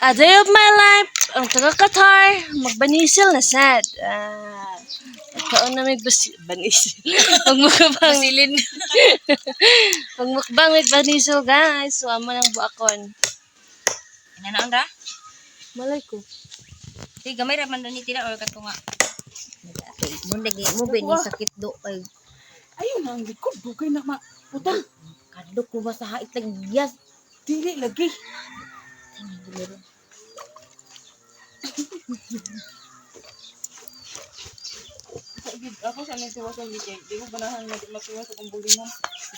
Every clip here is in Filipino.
A day of my life, ang taga-Qatar, magbanisil na sad. Kaon na may banisil. Magmukbang. Basilin. Magmukbang with banisil, guys. So, amo ng buakon. Inanaon ra? Malay ko. Di gamay ra man ni tira or kato nga. Mun lagi mo ba ni sakit do ay Ayun ang likod, dugay na utang. kadlok ko ba sa hait lang yes. Dili lagi. Ako sa nang siwas ang ligay. Di ko ganahan na matiwas sa kumbulinan.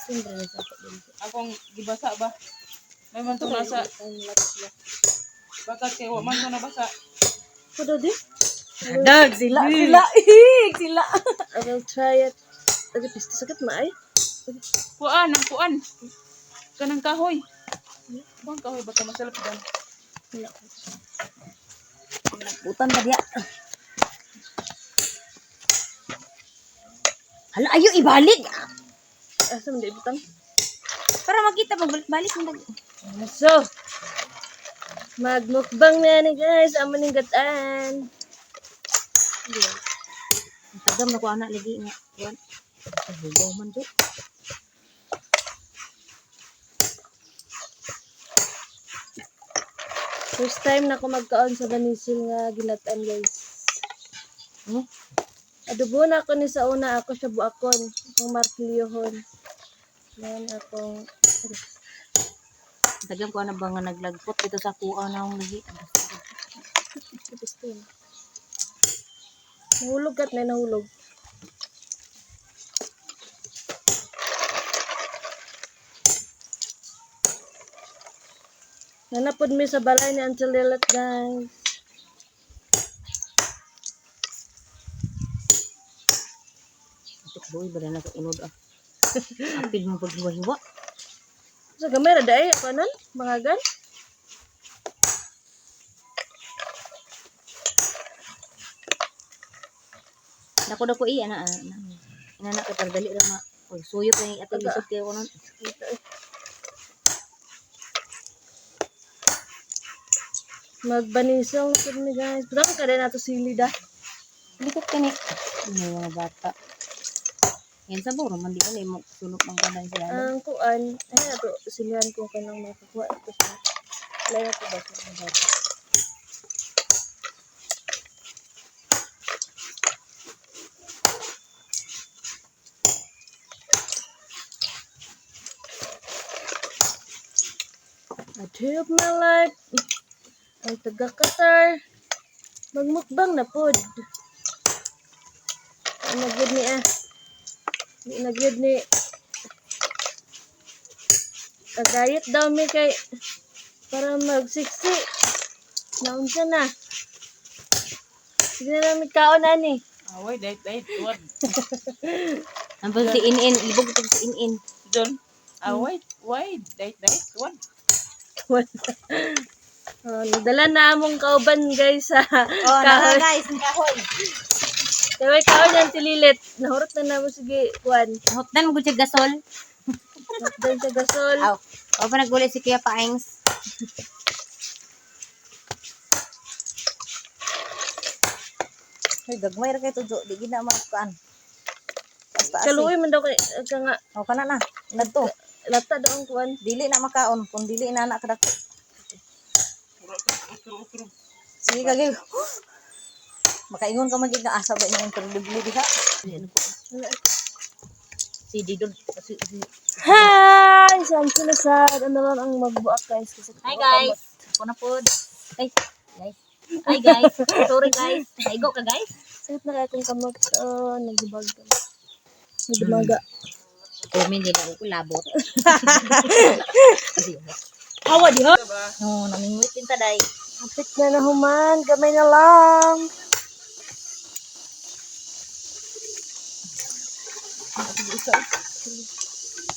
Siyempre na sa kadlok. Akong gibasa ba? May man to nasa. Bakit kay wa man to nabasa. Kudo di? Dag sila. Sila. I will try it. Adi, pisti sakit maay. Kuan, ang kuan. Kanang kahoy. Bang kahoy baka masalap dan. Utan ba dia? Hala ayo ibalik. Asa man di butang? Para makita pagbalik-balik mo. So, magmukbang na ni guys. Amo ning gatan. Tagam na ko anak lagi nga. Yan. Hugaw man do. First time na ako magkaon sa banisil nga ginatan, guys. Adobo na ako ni sa una. Ako siya buakon. Akong martilyohon. Yan akong... Tagam ko ana ba nga naglagpot dito sa kuha na akong lagi. Nahulog kat na nahulog. Nanapod mi sa balay ni Uncle Lilat, guys. Tuk boy ba na sa unod ah. Apil mo paghiwa-hiwa. Sa gamay ra daay kanan, mangagan. Dako ana. Inana ka dali ra ma. Oy suyo pa ni ato lisod kay kunon. Magbanisang na mi, guys. Pero ka rin nato sili da. Likot kani. May mga bata. Yan sa buro man di ko mo sunok ng kanang siya. Ang kuan, ay nato silihan ko kanang makakuha ito sa layo ko ba sa mga bata. A day of my life. Ang taga-Qatar. Magmukbang na pod. Nagyod ni Nagyod ni. Diet daw mi kay para magsiksi. Naunsa na. Sige na namin kaon ani. Away, dait. Tuwan. Ang pag si in libog ito si in. John. Away, dait. Tuwan. Nagdala na among kauban, guys, sa Kahoy guys, ang kahoy. Kaya may kaon yan tililit. Nahurot na namo sige kuan. Hotdan mo gud siya gasol. Doon sa gasol. Aw. O pa nagulit si Kuya Paings. Ay gagmay ra kay tudlo, di gina makuan. Kaluoy man daw kay ka nga O kana na. Ngadto. lata daw ang kuan. Dili na makaon kung dili na anak kadako. Sige kagay. Makaingon ka magig nga asa ba niya interdibli diha. Si Didon si Hi! Saan sila sa ano lang ang magbuak, guys. Kasi Hi guys. Ako na pod. Guys. Hi guys. Sorry guys. Naigo ka guys. sakit na kaya kung kamot. Nagdibag ka. Nagdimaga. Komen din ako labot. Hawa di ha? No, namingwit din taday. Apit na nahuman. Gamay na lang.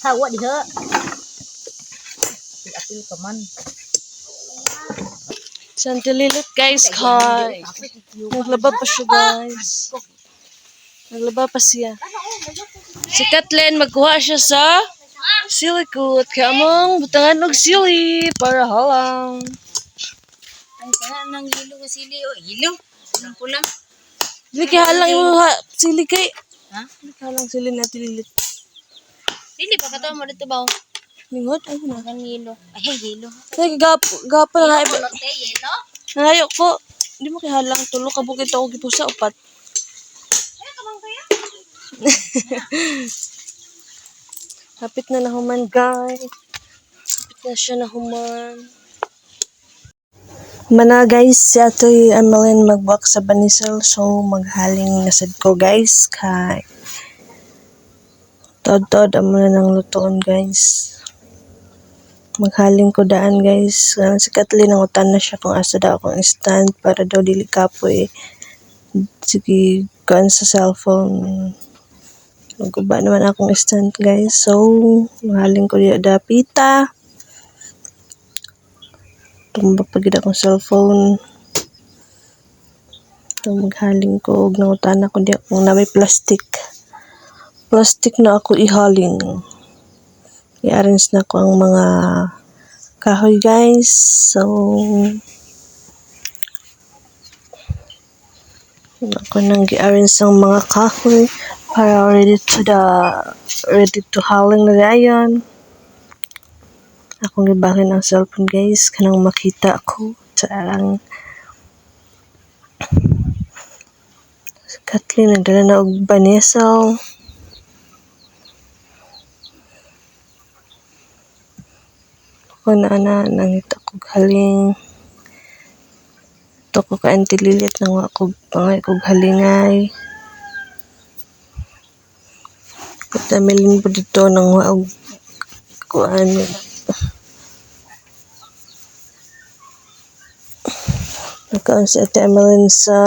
Hawa diha. Apil ka man. Santililit, guys. Kay. Naglaba pa siya, guys. Naglaba pa siya. Si Kathleen, magkuha siya sa silikot. Kaya among butangan og sili para halang. Ay, sana nang hilo ka sili. O, hilo. Pulang-pulang. Dili kay halang imo ha, sili kay. Ha? Dili kay halang sili na tililit. Sili, pagkatawa mo dito ba? Lingot ay na. Ang hilo. Ay, hilo. Kay gapo na nga. Kolote, yelo. Nangayo ko. Di mo kay halang tulo ka bukid ako gipusa upat. Ay, kamang kaya? Hapit na nahuman guys. Hapit na siya nahuman. Mana guys, si Atoy Emeline magbuak sa banisal. So maghaling nasad ko guys. Kay tod-tod amo na ng lutoon guys. Maghaling ko daan guys. Si Kathleen ang utan na siya kung asa daw akong stand para daw dili kapoy. Sige, kuan sa cellphone. Maguba naman akong stand guys. So, mahaling ko diya dapita. Tumba pagid akong cellphone. So, maghaling ko. Og nangutan ako diya kung nabay plastic. Plastic na ako ihaling. I-arrange na ko ang mga kahoy guys. So, ako nang i-arrange ang mga kahoy para ready to haling na dayon. Akong gibahin ang cellphone guys kanang makita ako sarang si Kathleen nagdala na og banisal. Ako na nangita ko haling ito ko kaantililit nang ako pangay kog halingay. Katamilin po dito nang waog kuan. Nakaon si Ate Emeline sa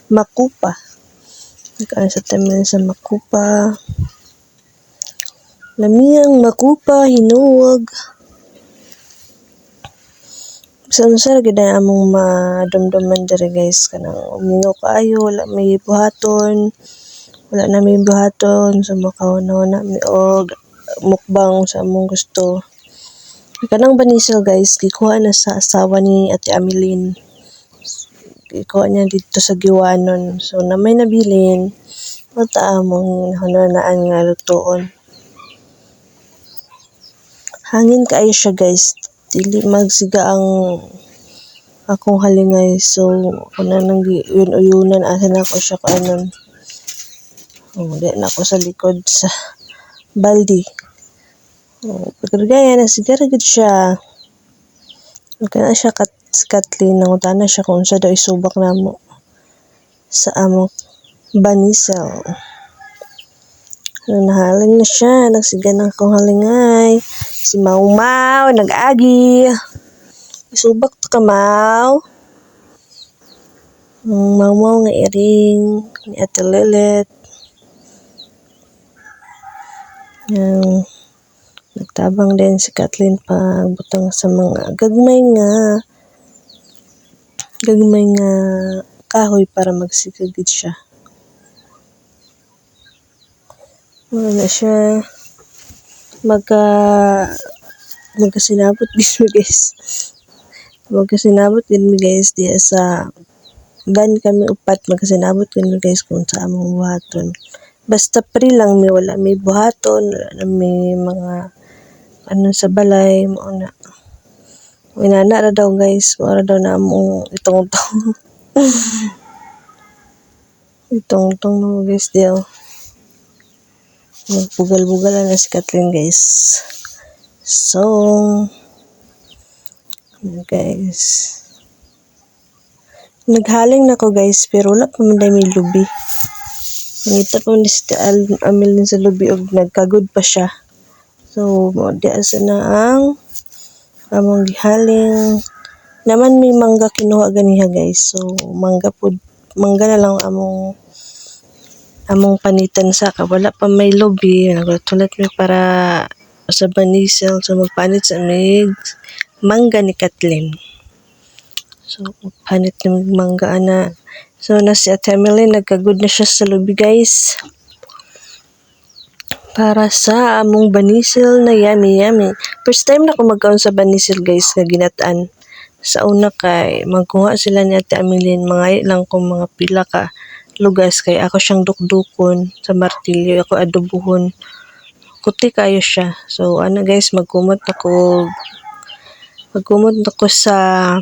Makupa. Nakaon si Ate Emeline sa Makupa. Lamiyang Makupa, hinuwag. Sa gid among madumduman diri guys kanang umingo kaayo wala may buhaton. Wala na may buhaton so makauna mi og mukbang sa among gusto. Kanang banisal guys gikuha na sa asawa ni Ate Emeline. Gikuha niya dito sa Giwanon. So na may nabilin mata among hunanaan nga lutoon. Hangin kaayo siya guys. Dili magsiga ang akong halingay. So, kuna nang uyunan asan ako siya kaanon. Di na ako sa likod sa baldi. Pagkagaya na sigara gid siya. Kana siya si Kathleen nang utana siya kung sa daw isubak namo sa among banisal. Nahaling na siya, nagsiga na akong halingay. Si Mau nag-agi. Isubak to ka, Mau. Mau nga iring ni Ate Lilet. Nagtabang din si Kathleen pagbutang sa mga gagmay nga kahoy para magsigagid siya. Wala siya magkasinabot din guys. Magkasinabot din guys diya sa ban kami upat magkasinabot din guys kung sa among buhaton. Basta pre lang may wala may buhaton, wala na may mga ano sa balay mo na. Inana ra daw guys, mara daw na among itong-tong. Itong-tong no guys diya. Nagbugal-bugalan na si Kathleen guys. So, guys. Naghaling na ko guys, pero wala pa man may lubi. Nangita pa man si Emeline sa lubi og nagkagod pa siya. So, di asa na ang among gihaling. Naman may mangga kinuha ganiha guys. So, mangga na lang among panitan sa wala pa may lobby nagtulat mi para sa banisal so magpanit sa mig mangga ni Kathleen. So magpanit ni mangga ana. So na si Ate Emeline nagkagud na siya sa lobby guys para sa among banisil na yummy yummy. First time na ko magkaon sa banisil guys nga ginataan. Sa una kay magkuha sila ni Ate Ameline, mga lang kung mga pila ka lugas kay ako siyang dukdukon sa martilyo, ako adobohon. Kuti kayo siya. So ano guys, magkumot ako sa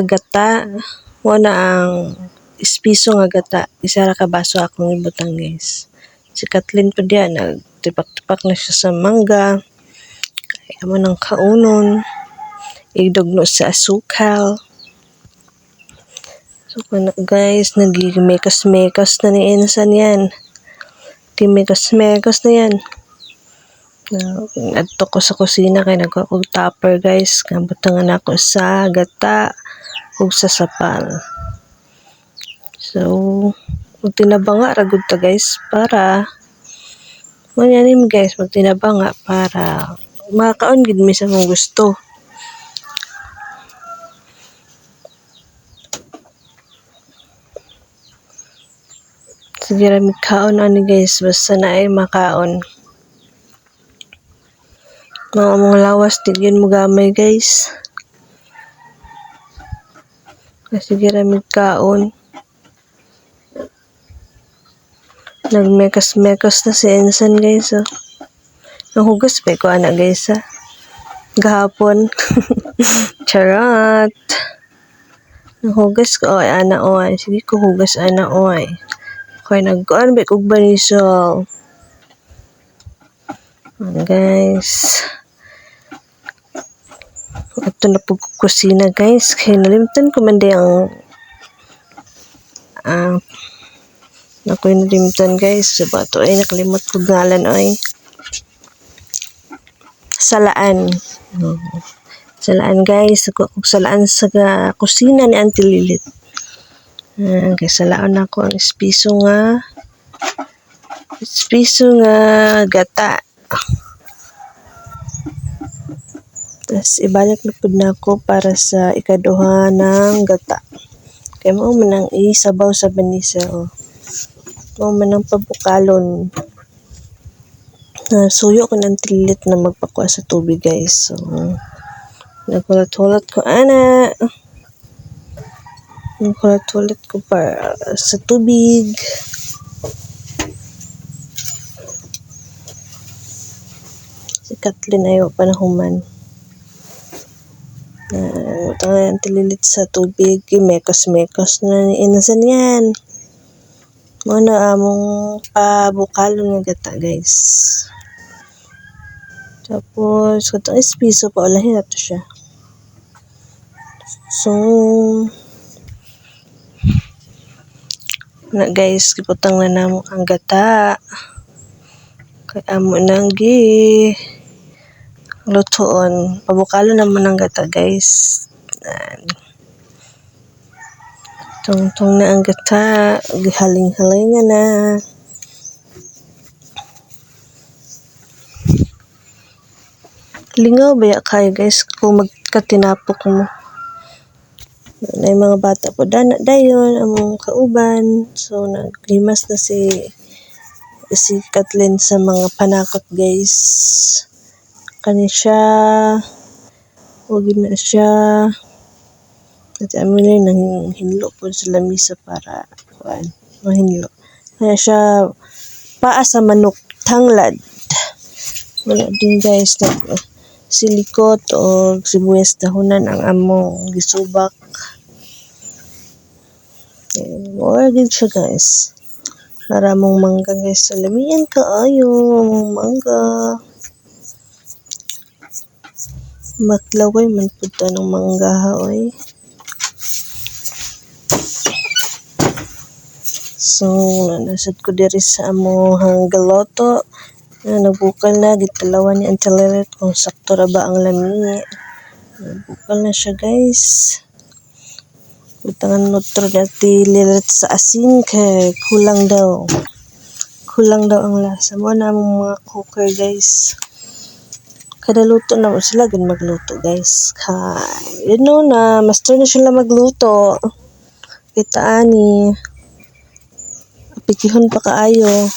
gata. Wala ang espiso nga gata. Isa ra ka baso akong ibutang guys. Si Kathleen pa diyan, nagtipak-tipak na siya sa mangga. Kaya mo ng kaunon. Idugno sa asukal. So guys, nagimekas-mekas na ni Insan yan. Mekas-mekas na yan. Adto ko sa kusina kay nagkuha kog tupper guys. Kabutangan ako sa gata ug sa sapal. So, magtinabanga ragud ta guys para manyanim guys, magtinabanga para makaon gid mi sa mong gusto. Sige ra mi kaon ani guys, basta na ay makaon. Mga lawas di gyud mo gamay guys. Sige ra mi kaon. Nagmekas-mekas na si Ensan guys. Oh. Nahugas pa ko ana guys ha. Gahapon. Charot. Nahugas ko oy ana oy. Sige ko hugas ana oy. Kaya nagkuhan ba kog banisol. Guys. Ito na po kusina guys. Kaya nalimtan ko man ang ako'y nalimtan guys. Sa bato ay nakalimot ko ngalan ay. Salaan. Salaan guys. Ako salaan sa kusina ni Auntie Lilit. Kaya salaan ako ang espiso nga gata. Tapos ibalik na po na ako para sa ikaduha ng gata. Kaya mo man ang isabaw sa banisa. Oh. Mo man ang pabukalon. Suyo ko ng tilit na magpakuha sa tubig guys. So, naghulat-hulat ko ana. Naghulat-hulat ko para sa tubig. Si Kathleen ayaw pa na human. Ang tililit sa tubig, mekos-mekos na ni Insan yan. Muna among pabukalon nga gata guys. Tapos, katong espiso pa ulahin nato siya. So, na guys, kiputang na namo ang gata. Kaya amo nang lutoon. Pabukalo naman ang gata guys. Tungtong na ang gata. Haling-halingan na. Lingaw ba kayo guys kung magkatinapok mo. Na mga bata po dayon among kauban. So naglimas na si Kathleen sa mga panakot guys. Kani siya huwag na siya at amin nang hinlo po sa lamisa para mahinlo. Kaya siya paa sa manok tanglad. Wala din guys na silikot o sibuyas dahonan ang among gisubak. More din siya guys. Naramong mangga guys. Salamian kaayo mangga. Maklaway man po ng mangga haoy. So, nasad ko diri sa amuhang galoto. Nagbukal na, gitalawan ni Auntie Lilit kung sakto ra ba ang lami. Nagbukal na siya guys. Butangan nutro dati Lilit sa asin kay kulang daw. Kulang daw ang lasa. Mo na mga cooker guys. Kada luto na sila gan magluto guys. Kay, na, master na sila magluto. Kita ani. Pikihon pa kaayo.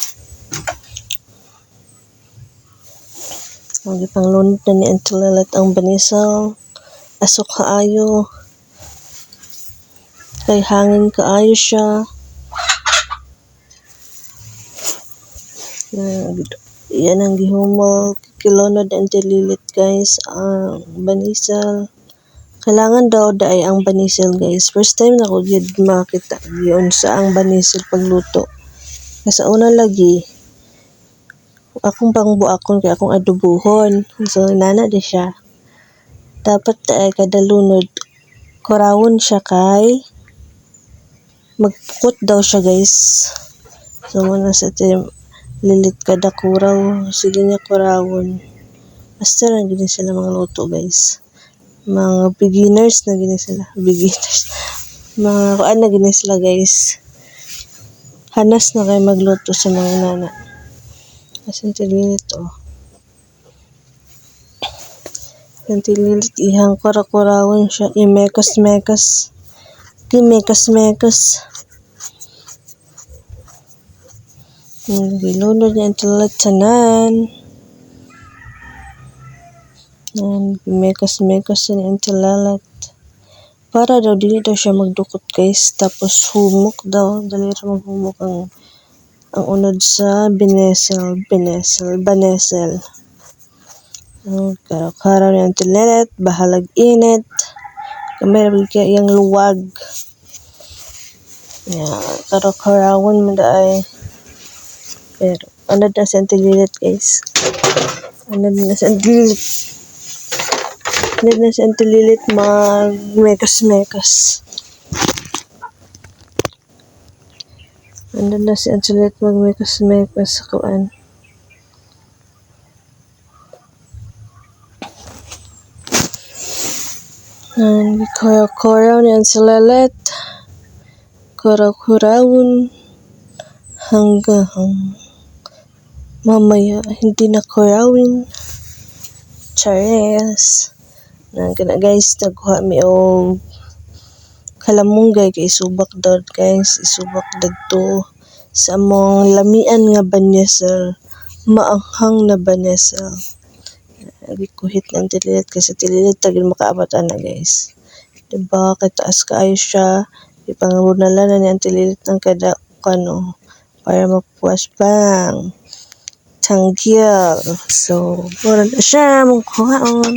Ang ipanglunod na ni Auntie Lelet ang banisal. Asok kaayo. Kay hangin kaayo siya. Yan ang gihumol. Kilunod ni Auntie Lelet guys. Ang banisal. Kailangan daw daay ang banisal guys. First time na ko gid makita yun sa ang banisal pagluto. Kasi una lagi, akong pangbuakon kay akong adobuhon. So, nana di siya. Dapat ay kada lunod, kurawon siya kay magpukot daw siya guys. So, muna sa tim, lilit kada kuraw. Sige niya kurawon. Basta lang gini sila mga luto guys. Mga beginners na gini sila. Beginners. Mga kuan na gini sila guys. Hanas na kayo magluto sa mga nana. Kasi tililit Yung tililit ihang kurakurawon siya. Imekas-mekas. Gimekas-mekas. Gilunod niya ang tililit tanan. Gimekas-mekas niya ang tililit. Para daw, dili daw siya magdukot guys. Tapos humok daw. Dali rin maghumok ang unod sa banesel. Karaw-karaw niya ang tililit. Bahalag init. Kamay kaya yung luwag. Karaw-karawon mo daay. Pero, ano na sa tililit guys. Ano na sa tililit mag-mekas-mekas. Ano na si Angelet mag-mekas-mekas sa kuan. Karaw-karaw ni Angelet. Karaw-karawon hanggang mamaya hindi na kurawin. Chares. Nagkana guys, nagkuha mi og kalamunggay kay isubak daw guys. Isubak dagto sa among lamian nga banesel. Maanghang na banesel. Gikuhit ng tililit kasi tililit tagil makaabot na guys. Diba kay taas kaayo siya. Ipangunalan na ni ang tililit ng kada kano para mapuwas pang tangyal. So, wala na siya magkuhaon.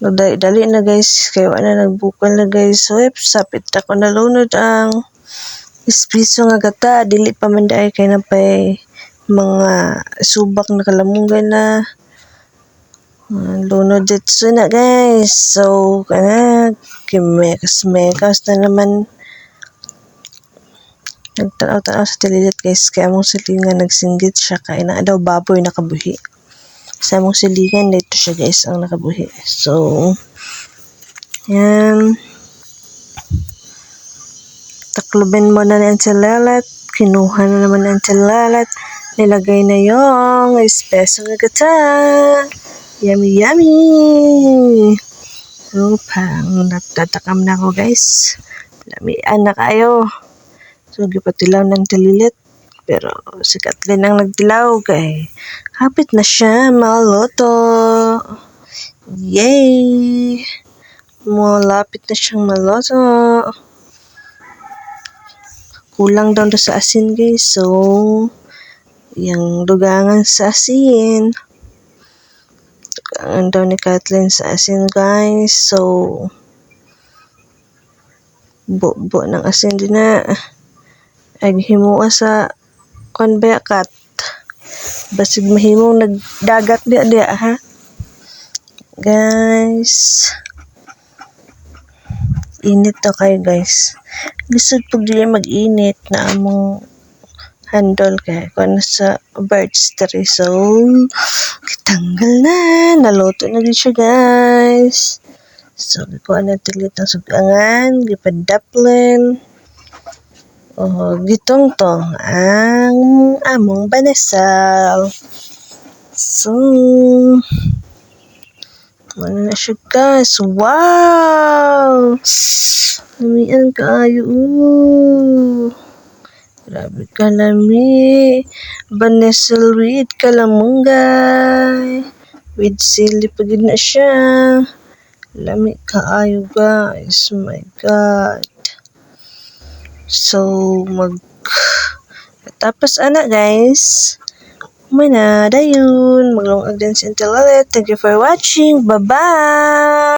Dali na guys, kaya wala nagbukal na guys. So, sapit ako nalunod ang ispiso nga gata. Dili pa man daay kay napay mga subak na kalamunggay na. Lunod dito na guys. So, kimekas-mekas na naman. Nagtanaw-tanaw sa tililit guys. Kaya among silingan nagsinggit siya. Kaya na daw baboy nakabuhi. Sa among silingan dito siya guys ang nakabuhi. So, yan. Taklubin mo na ng tililit. Kinuha na naman ng tililit. Nilagay na yung espeso nga gata. Yummy, yummy! So, pang nagtatakam na ako guys. Lamian na kayo. So, gipatilaw ng tililit. Pero, si Kathleen ang nagtilaw kay kapit na siya maluto. Yay! Malapit na siyang maluto. Kulang daw sa asin guys. So, yung dugangan sa asin. Dugangan daw ni Kathleen sa asin guys. So, buo ng asin din na. Ay himuwa sa konbekat. Basig mahimong nagdagat dia ha. Guys. Init to kayo guys. Gusto pag dili mag-init na among handle kay kung sa birds tray. So, kitanggal na. Naluto na din siya guys. So, kuha na tilit ng sugangan. Gipadaplin. Gitong-tong ang among banesal. So, ano na siya guys. Wow! Lamian kaayo. Grabe kalami. Banesel with kalamunggay. With sili pa gid na siya. Lami kaayo guys. Oh my God. So, tapos ana guys. Dayon. Maglungag din si Until ulit. Thank you for watching. Bye-bye!